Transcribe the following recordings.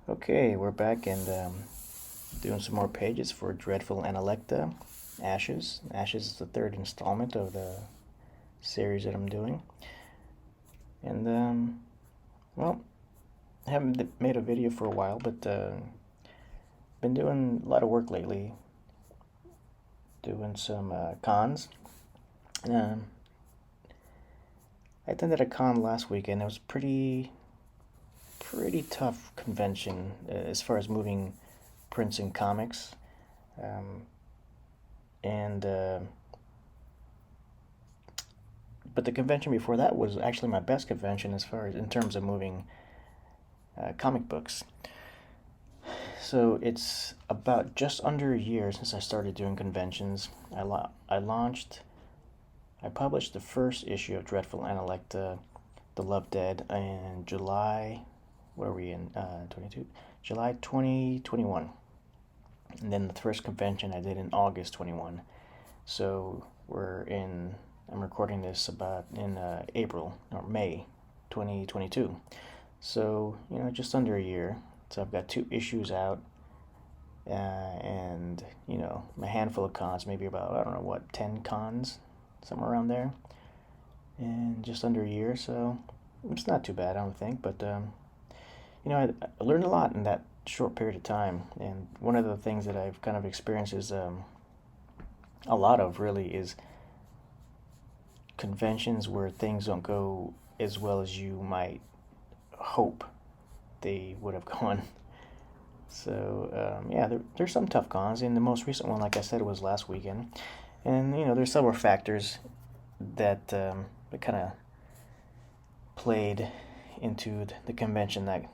Okay, we're back and doing some more pages for Dreadful Analecta Ashes. Ashes is the third installment of the series that I'm doing. And, well, I haven't made a video for a while, but been doing a lot of work lately, doing some cons. Um, I attended a con last weekend. It was pretty tough convention as far as moving prints and comics. Um, and But the convention before that was actually my best convention as far as in terms of moving comic books. So it's about just under a year since I started doing conventions. I launched, I published the first issue of Dreadful Analecta, The Love Dead, in July. What are we in? 22? July 2021. And then the first convention I did in August 21. So I'm recording this about in April or May 2022. So, just under a year. So I've got two issues out, and, a handful of cons, maybe about, I don't know what, 10 cons, somewhere around there, and just under a year. So it's not too bad, I don't think. But, I learned a lot in that short period of time. And one of the things that I've kind of experienced is a lot of really is conventions where things don't go as well as you might hope they would have gone. So yeah, there's some tough cons, and the most recent one, like I said, was last weekend. And there's several factors that kind of played into the convention that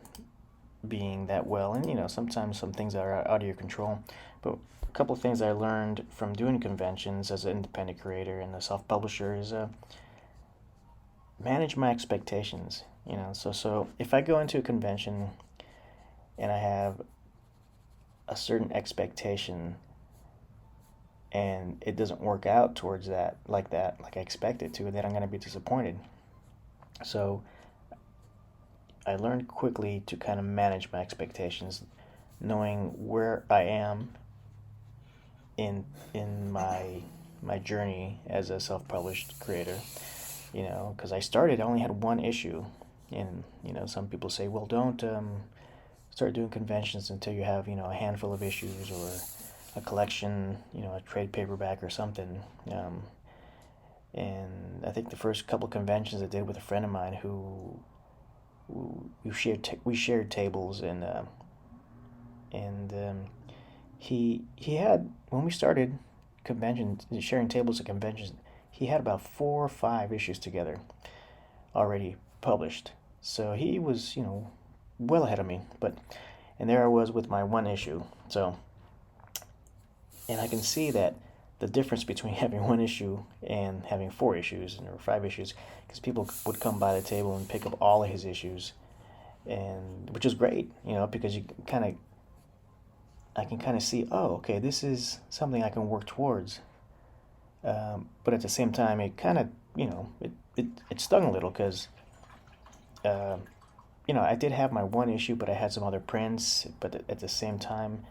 being that well, and sometimes some things are out of your control. But a couple of things I learned from doing conventions as an independent creator and a self-publisher is manage my expectations. So if I go into a convention and I have a certain expectation and it doesn't work out towards that, like I expect it to, then I'm going to be disappointed. So I learned quickly to kind of manage my expectations, knowing where I am in my journey as a self-published creator. Because I only had one issue, and some people say, well, don't start doing conventions until you have a handful of issues or a collection, a trade paperback or something. And I think the first couple conventions I did with a friend of mine who we shared tables, and he had, when we started conventions, sharing tables at conventions, he had about 4 or 5 issues together already published. So he was well ahead of me. And there I was with my one issue. So, and I can see that the difference between having one issue and having 4 issues or 5 issues, because people would come by the table and pick up all of his issues, and which is great, because I can kind of see, oh, okay, this is something I can work towards. But at the same time, it kind of, it stung a little because, uh, I did have my one issue, but I had some other prints. But at the same time,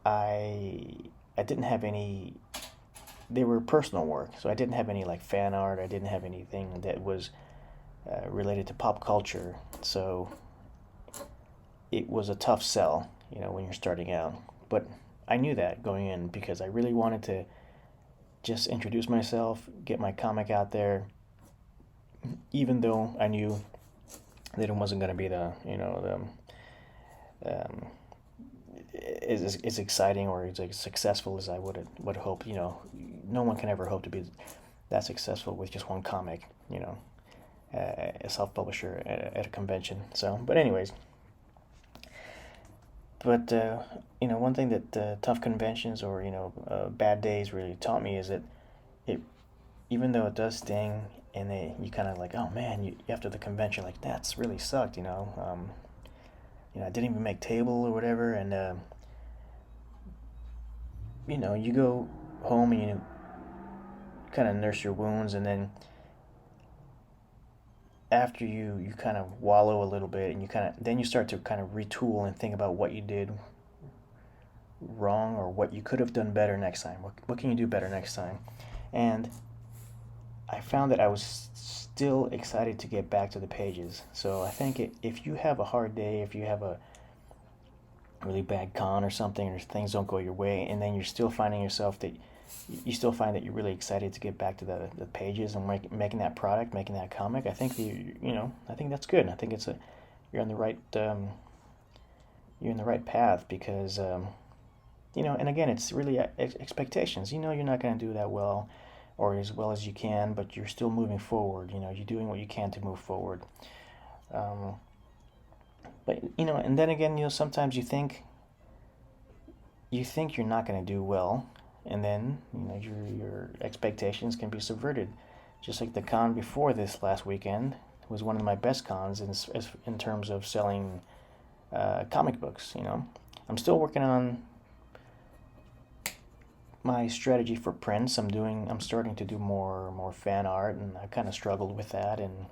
I I didn't have any. They were personal work, so I didn't have any like fan art. I didn't have anything that was related to pop culture. So it was a tough sell, when you're starting out. But I knew that going in because I really wanted to just introduce myself, get my comic out there, even though I knew that it wasn't going to be um, as exciting or as successful as I would hope. No one can ever hope to be that successful with just one comic. A self publisher at a convention. So, but anyways, but one thing that tough conventions or bad days really taught me is that it, even though it does sting, and you kind of like, oh man, after the convention, like that's really sucked. I didn't even make table or whatever, and you go home and you kind of nurse your wounds, and then after you kind of wallow a little bit, and then you start to kind of retool and think about what you did wrong or what you could have done better next time. What can you do better next time? And I found that I was still excited to get back to the pages. So I think if you have a hard day, if you have a really bad con or something, or things don't go your way, and then you're still finding yourself that you still find that you're really excited to get back to the pages and making that product, making that comic, I think I think that's good. I think you're on the right you're in the right path, because and again, it's really expectations. You're not going to do that well or as well as you can, but you're still moving forward. You're doing what you can to move forward. Um, but and then again, sometimes you think you're not going to do well, and then your expectations can be subverted. Just like the con before this last weekend was one of my best cons in terms of selling comic books. I'm still working on my strategy for prints. I'm starting to do more fan art, and I kind of struggled with that, and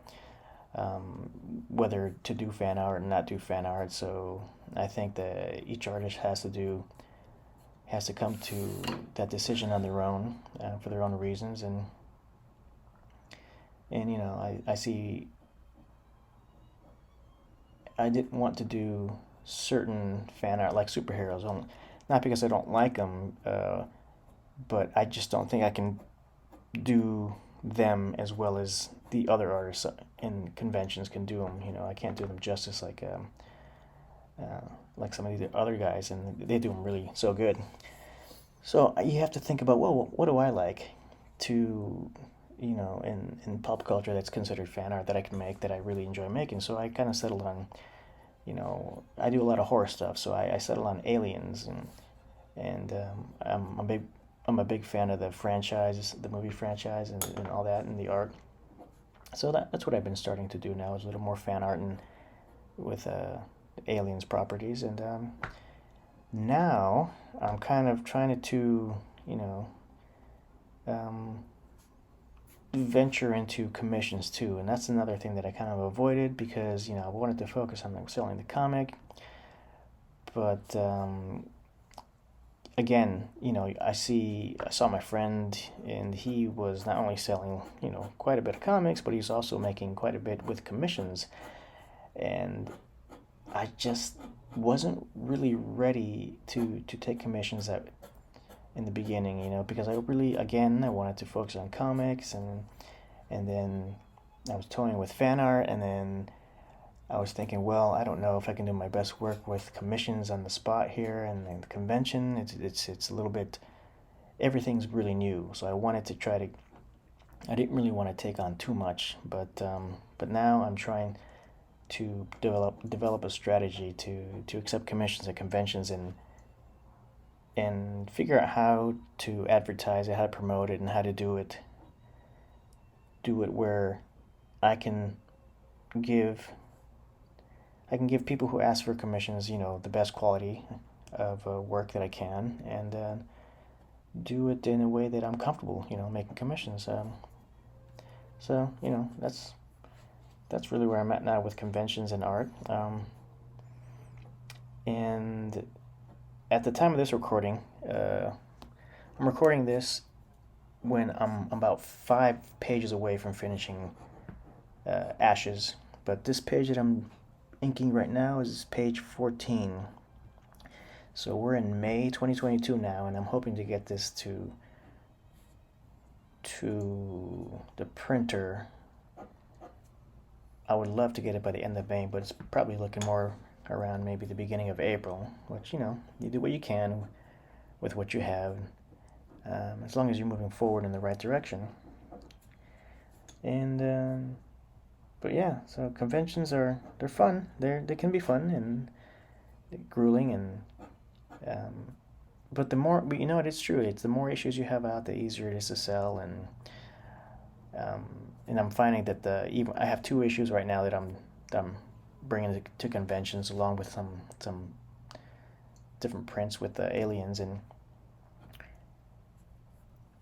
whether to do fan art and not do fan art. So I think that each artist has to come to that decision on their own, for their own reasons, and I see I didn't want to do certain fan art like superheroes, not because I don't like them, but I just don't think I can do them as well as the other artists in conventions can do them. I can't do them justice like some of the other guys, and they do them really so good. So you have to think about, well, what do I like to, in pop culture that's considered fan art that I can make, that I really enjoy making. So I kind of settled on, I do a lot of horror stuff, so I settled on Aliens, and I'm a big fan of the franchise, the movie franchise, and all that, and the art. So that's what I've been starting to do now, is a little more fan art and with Aliens properties, and now I'm kind of trying to um, venture into commissions too, and that's another thing that I kind of avoided, because I wanted to focus on selling the comic, but again, I saw my friend, and he was not only selling, quite a bit of comics, but he's also making quite a bit with commissions. And I just wasn't really ready to take commissions in the beginning, because I really, again, I wanted to focus on comics, and then I was toying with fan art, and then I was thinking, well, I don't know if I can do my best work with commissions on the spot here, and the convention. It's a little bit, everything's really new, so I wanted to try to. I didn't really want to take on too much, but now I'm trying to develop a strategy to accept commissions at conventions, and figure out how to advertise it, how to promote it, and how to do it where I can give people who ask for commissions, the best quality of work that I can, and do it in a way that I'm comfortable, making commissions. So that's really where I'm at now with conventions and art. And at the time of this recording, I'm recording this when I'm about 5 pages away from finishing Ashes. But this page that I'm inking right now is page 14. So we're in May 2022 now, and I'm hoping to get this to the printer. I would love to get it by the end of May, but it's probably looking more around maybe the beginning of April, which, you do what you can with what you have, as long as you're moving forward in the right direction. And but yeah, so conventions they're fun. They can be fun and grueling, but it's true. It's the more issues you have out, the easier it is to sell, and I'm finding that even I have 2 issues right now that I'm bringing to conventions, along with some different prints with the aliens, and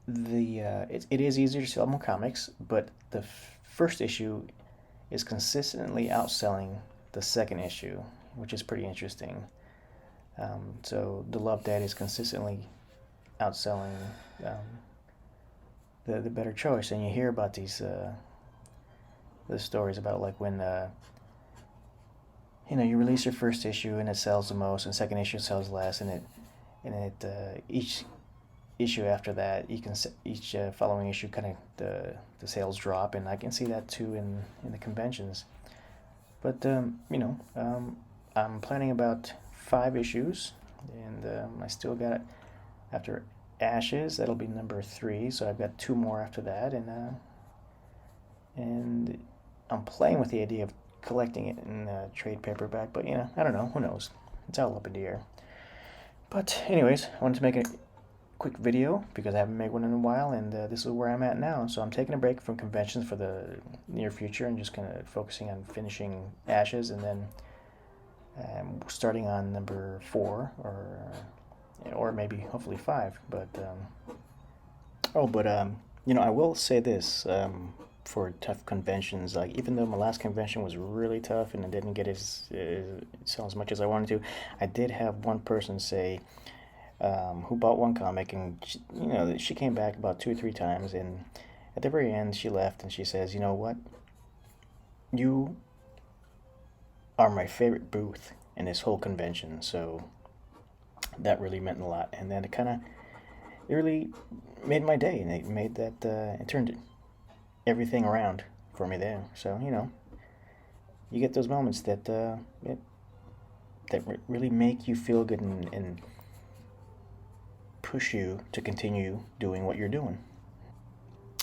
it is easier to sell more comics, but the first issue is consistently outselling the second issue, which is pretty interesting. So the Love Dead is consistently outselling the better choice, and you hear about these the stories about like when you release your first issue and it sells the most, and second issue sells less, and each issue after that, each following issue kind of the sales drop, and I can see that too in the conventions. But I'm planning about 5 issues, and I still got it after Ashes. That'll be number 3, so I've got 2 more after that, and I'm playing with the idea of collecting it in trade paperback, but I don't know. Who knows? It's all up in the air. But anyways, I wanted to make a quick video because I haven't made one in a while, and this is where I'm at now. So I'm taking a break from conventions for the near future and just kind of focusing on finishing Ashes, and then starting on number 4 or maybe hopefully 5. But I will say this. For tough conventions, like even though my last convention was really tough and I didn't get sell as much as I wanted to, I did have one person say who bought one comic, and she came back about 2 or 3 times, and at the very end she left and she says, "You know what? You are my favorite booth in this whole convention." So that really meant a lot, and then it really made my day, and it made that it turned everything around for me there. So you get those moments that really make you feel good and push you to continue doing what you're doing.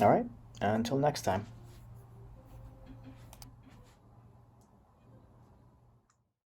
All right, until next time.